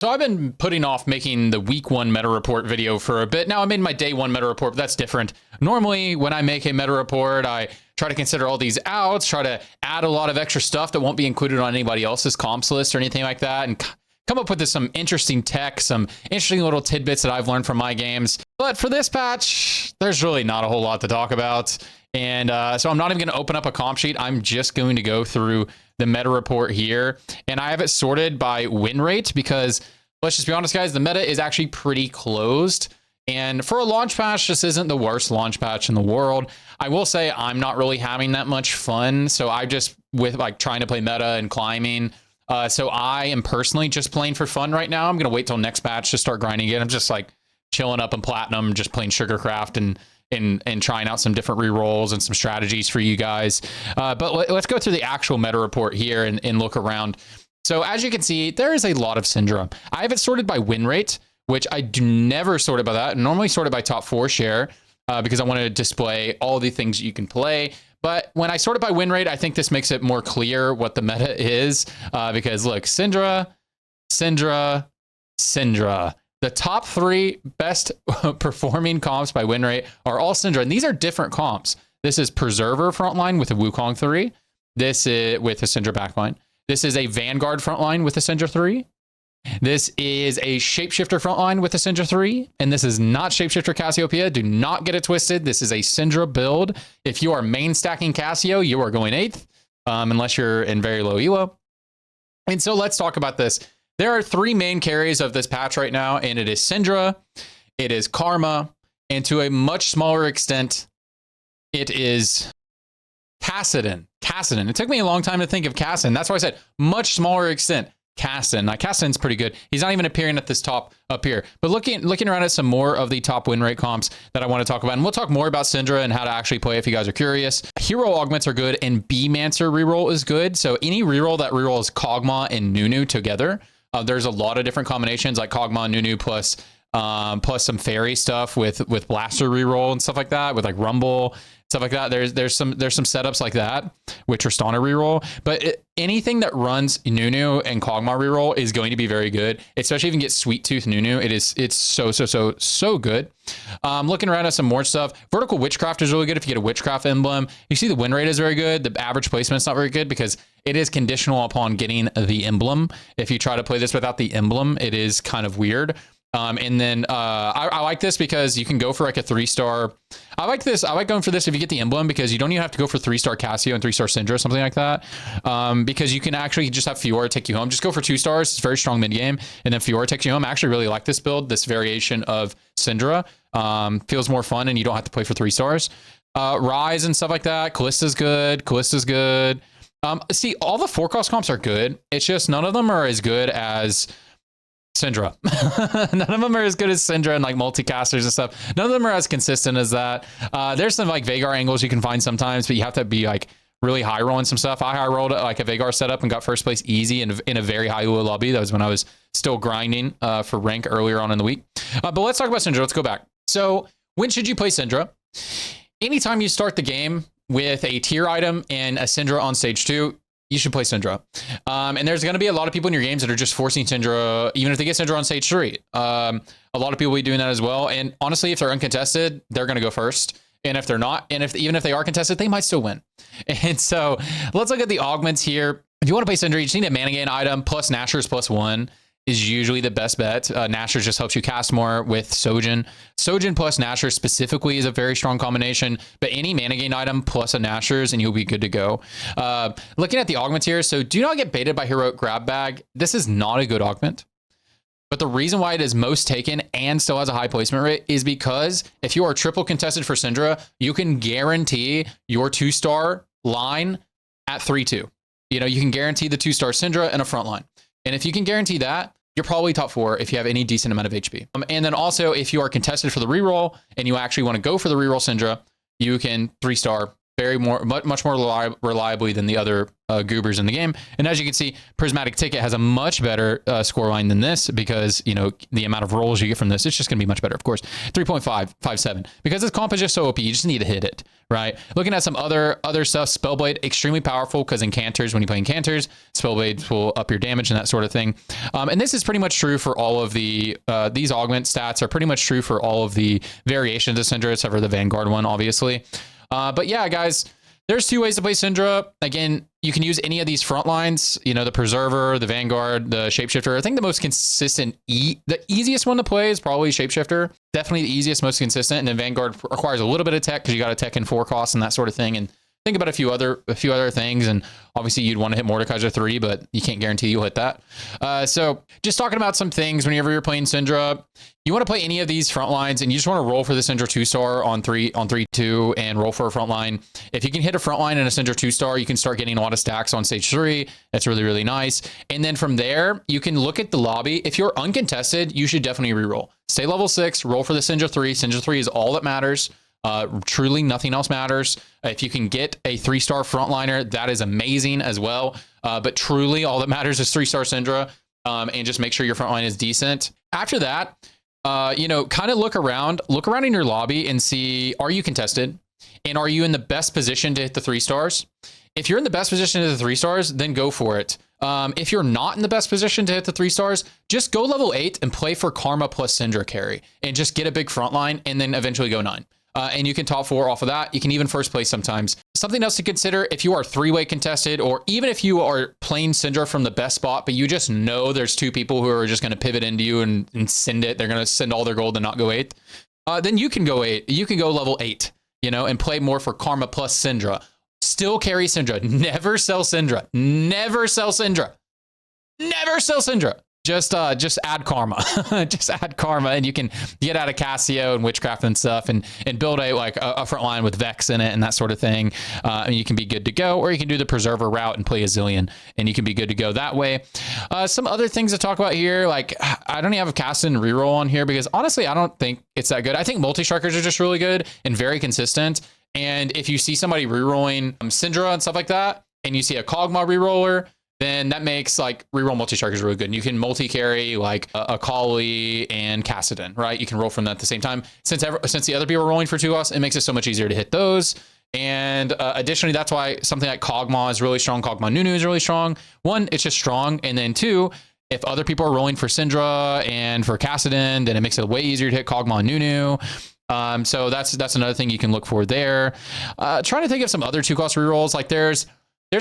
So I've been putting off making the week 1 meta report video for a bit. Now I made my day 1 meta report, but that's different. Normally when I make a meta report, I try to consider all these outs, try to add a lot of extra stuff that won't be included on anybody else's comps list or anything like that, and come up with some interesting tech, some interesting little tidbits that I've learned from my games. But for this patch, there's really not a whole lot to talk about. And so I'm not even going to open up a comp sheet. I'm just going to go through the meta report here. And I have it sorted by win rate because, let's just be honest, guys, the meta is actually pretty closed. And for a launch patch, this isn't the worst launch patch in the world. I will say I'm not really having that much fun. So I just, with like trying to play meta and climbing. So I am personally just playing for fun right now. I'm going to wait till next patch to start grinding again. I'm just like chilling up in platinum, just playing Sugarcraft and trying out some different rerolls and some strategies for you guys. But let's go through the actual meta report here and look around. So as you can see, there is a lot of Syndra. I have it sorted by win rate, which I do never sort it by that. I normally sort it by top 4 share because I want to display all the things you can play. But when I sort it by win rate, I think this makes it more clear what the meta is because look, Syndra, Syndra, Syndra. The top 3 best performing comps by win rate are all Syndra, and these are different comps. This is Preserver frontline with a Wukong 3. This is with a Syndra backline. This is a Vanguard frontline with a Syndra 3. This is a Shapeshifter frontline with a Syndra 3. And this is not Shapeshifter Cassiopeia. Do not get it twisted. This is a Syndra build. If you are main stacking Cassio, you are going 8th, unless you're in very low elo. And so let's talk about this. There are 3 main carries of this patch right now, and it is Syndra, it is Karma, and to a much smaller extent, it is Kassadin. Kassadin. It took me a long time to think of Kassadin. That's why I said much smaller extent. Kassadin. Now, Kassadin's pretty good. He's not even appearing at this top up here. But looking around at some more of the top win rate comps that I want to talk about, and we'll talk more about Syndra and how to actually play if you guys are curious. Hero augments are good, and B-Mancer reroll is good. So any reroll that rerolls Kog'Maw and Nunu together, there's a lot of different combinations like Kog'Maw, Nunu plus some fairy stuff with Blaster reroll and stuff like that, with like Rumble, stuff like that. There's some setups like that with Tristana reroll, but anything that runs Nunu and Kog'Maw reroll is going to be very good, especially if you can get Sweet Tooth Nunu. It's so good. Looking around at some more stuff. Vertical Witchcraft is really good if you get a Witchcraft emblem. You see the win rate is very good. The average placement's not very good because it is conditional upon getting the emblem. If you try to play this without the emblem, it is kind of weird. And then I like this because you can go for like a 3-star. I like this. I like going for this if you get the emblem because you don't even have to go for 3-star Cassio and 3-star Syndra, something like that. Because you can actually just have Fiora take you home. Just go for 2 stars. It's very strong mid game, and then Fiora takes you home. I actually really like this build. This variation of Syndra feels more fun, and you don't have to play for 3 stars. Rise and stuff like that. Callista's good. Callista's good. See, all the 4-cost comps are good. It's just none of them are as good as Syndra. None of them are as good as Syndra and like multicasters and stuff. None of them are as consistent as that. There's some like Veigar angles you can find sometimes, but you have to be like really high rolling some stuff. I high rolled like a Veigar setup and got first place easy in a very high elo lobby. That was when I was still grinding for rank earlier on in the week. But let's talk about Syndra. Let's go back. So when should you play Syndra? Anytime you start the game with a tier item and a Syndra on stage 2, you should play Syndra. And there's going to be a lot of people in your games that are just forcing Syndra, even if they get Syndra on stage 3. A lot of people will be doing that as well. And honestly, if they're uncontested, they're going to go first. And if they're not, and even if they are contested, they might still win. And so let's look at the augments here. If you want to play Syndra, you just need a mana gain item plus Nashor's +1 is usually the best bet. Nashor just helps you cast more with Sojin. Sojin plus Nashor specifically is a very strong combination, but any mana gain item plus a Nashor's and you'll be good to go. Looking at the augments here, so do not get baited by Heroic Grab Bag. This is not a good augment. But the reason why it is most taken and still has a high placement rate is because if you are triple contested for Syndra, you can guarantee your 2-star line at 3-2. You know, you can guarantee the 2-star Syndra and a front line. And if you can guarantee that, you're probably top 4 if you have any decent amount of HP. And then also, if you are contested for the reroll and you actually want to go for the reroll Syndra, you can 3-star much more reliably than the other goobers in the game. And as you can see, Prismatic Ticket has a much better scoreline than this because, you know, the amount of rolls you get from this, it's just going to be much better, of course. 3.557. Because this comp is just so OP, you just need to hit it, right? Looking at some other stuff, Spellblade, extremely powerful because Incanters, when you play Incanters, Spellblades will up your damage and that sort of thing. And this is pretty much true for all of the, these augment stats are pretty much true for all of the variations of Syndra, except for the Vanguard one, obviously. But yeah, guys, there's two ways to play Syndra. Again, you can use any of these front lines, you know, the Preserver, the Vanguard, the Shapeshifter. I think the most consistent, the easiest one to play is probably Shapeshifter. Definitely the easiest, most consistent. And then Vanguard requires a little bit of tech because you got to tech in 4 costs and that sort of thing. And think about a few other things. And obviously you'd want to hit Mordekaiser 3, but you can't guarantee you'll hit that. So just talking about some things whenever you're playing Syndra, you want to play any of these front lines and you just want to roll for the Syndra 2-star on 3/2 and roll for a front line. If you can hit a front line and a Syndra 2-star, you can start getting a lot of stacks on stage 3. That's really, really nice. And then from there, you can look at the lobby. If you're uncontested, you should definitely reroll. Stay level 6, roll for the Syndra 3. Syndra 3 is all that matters. Truly nothing else matters. If you can get a 3-star frontliner, that is amazing as well. But truly all that matters is 3-star Syndra, and just make sure your frontline is decent. After that, you know, kind of look around in your lobby and see, are you contested? And are you in the best position to hit the 3 stars? If you're in the best position to hit the 3 stars, then go for it. If you're not in the best position to hit the 3 stars, just go level 8 and play for Karma plus Syndra carry and just get a big frontline and then eventually go 9. And you can top 4 off of that. You can even first place sometimes. Something else to consider, if you are 3-way contested, or even if you are playing Syndra from the best spot, but you just know there's 2 people who are just going to pivot into you and send it. They're going to send all their gold and not go 8. Then you can go 8. You can go level 8, you know, and play more for Karma plus Syndra. Still carry Syndra. Never sell Syndra. Never sell Syndra. Never sell Syndra. Just add Karma. Just add Karma and you can get out of Cassio and Witchcraft and stuff and build a front line with Vex in it and that sort of thing. And you can be good to go, or you can do the Preserver route and play a Zillion and you can be good to go that way. Some other things to talk about here, like I don't even have a cast and reroll on here because honestly, I don't think it's that good. I think multi-strikers are just really good and very consistent. And if you see somebody rerolling Syndra and stuff like that, and you see a Kog'Maw reroller, then that makes like reroll multi-strikers really good. And you can multi-carry like a Kali and Kassadin, right? You can roll from that at the same time. Since the other people are rolling for 2 costs, it makes it so much easier to hit those. And additionally, that's why something like Kog'Maw is really strong. Kog'Maw Nunu is really strong. 1, it's just strong. And then 2, if other people are rolling for Syndra and for Kassadin, then it makes it way easier to hit Kog'Maw Nunu. So that's another thing you can look for there. Trying to think of some other 2-cost rerolls. Like there's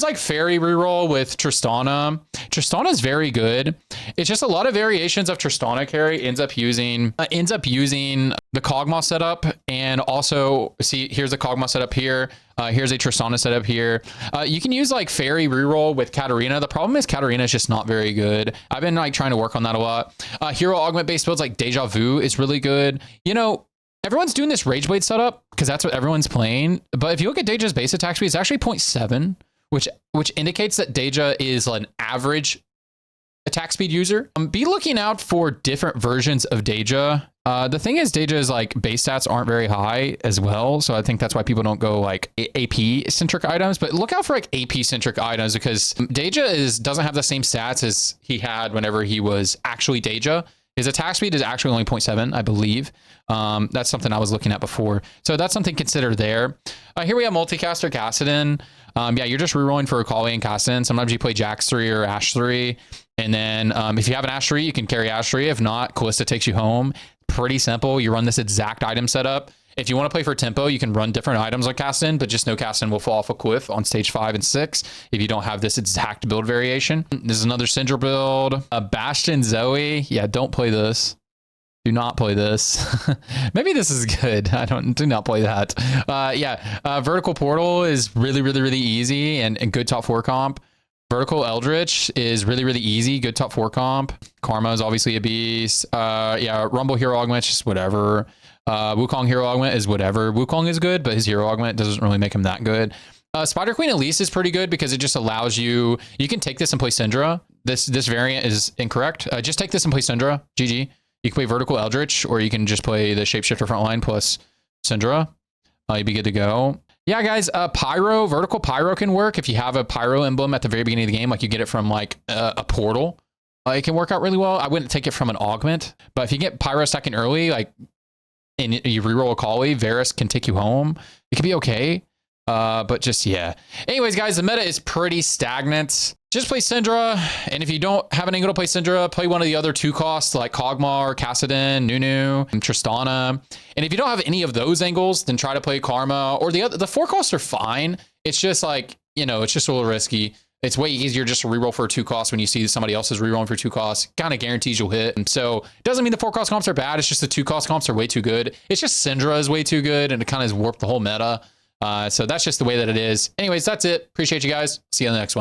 like Fairy reroll with Tristana. Tristana is very good. It's just a lot of variations of Tristana carry ends up using the Kog'Maw setup, and also see here's a Kog'Maw setup here. Here's a Tristana setup here. You can use like Fairy reroll with Katarina. The problem is Katarina is just not very good. I've been like trying to work on that a lot. Hero augment based builds like Deja Vu is really good. You know, everyone's doing this Rageblade setup because that's what everyone's playing. But if you look at Deja's base attack speed, it's actually 0.7. Which indicates that Deja is an average attack speed user. Be looking out for different versions of Deja. The thing is, Deja's like base stats aren't very high as well, so I think that's why people don't go like AP centric items. But look out for like AP centric items because Deja doesn't have the same stats as he had whenever he was actually Deja. His attack speed is actually only 0.7, I believe. That's something I was looking at before. So that's something to consider there. Here we have Multicaster Kassadin. Yeah, you're just rerolling for Akali and Kassadin. Sometimes you play Jax 3 or Ashe 3. And then if you have an Ashe 3, you can carry Ashe 3. If not, Callista takes you home. Pretty simple. You run this exact item setup. If you want to play for tempo, you can run different items like Kassadin, but just know Kassadin will fall off a cliff on stage 5 and 6 if you don't have this exact build variation. This is another Syndra build. Bastion Zoe. Yeah, don't play this. Do not play this. Maybe this is good. Do not play that. Yeah, Vertical Portal is really, really, really easy and good top 4 comp. Vertical Eldritch is really, really easy. Good top 4 comp. Karma is obviously a beast. Yeah, Rumble Hero Augment, just whatever. Wukong Hero Augment is whatever. Wukong is good, but his Hero Augment doesn't really make him that good. Spider Queen Elise is pretty good because it just allows you can take this and play Syndra. This variant is incorrect. Just take this and play Syndra. GG. You can play Vertical Eldritch, or you can just play the Shapeshifter Frontline plus Syndra. You'd be good to go. Yeah, guys, vertical pyro can work if you have a pyro emblem at the very beginning of the game, like you get it from like a portal. It can work out really well. I wouldn't take it from an augment, but if you get pyro second early, like, and you reroll a Kali, Varus can take you home. It could be okay. But just, yeah. Anyways, guys, the meta is pretty stagnant. Just play Syndra, and if you don't have an angle to play Syndra, play one of the other 2 costs like Kog'Maw, Kassadin, Nunu, and Tristana. And if you don't have any of those angles, then try to play Karma, or the 4 costs are fine. It's just like, you know, it's just a little risky. It's way easier just to reroll for a 2 cost when you see somebody else is rerolling for 2 costs. Kind of guarantees you'll hit. And so it doesn't mean the 4 cost comps are bad. It's just the 2 cost comps are way too good. It's just Syndra is way too good, and it kind of has warped the whole meta. So that's just the way that it is. Anyways, that's it. Appreciate you guys. See you on the next one.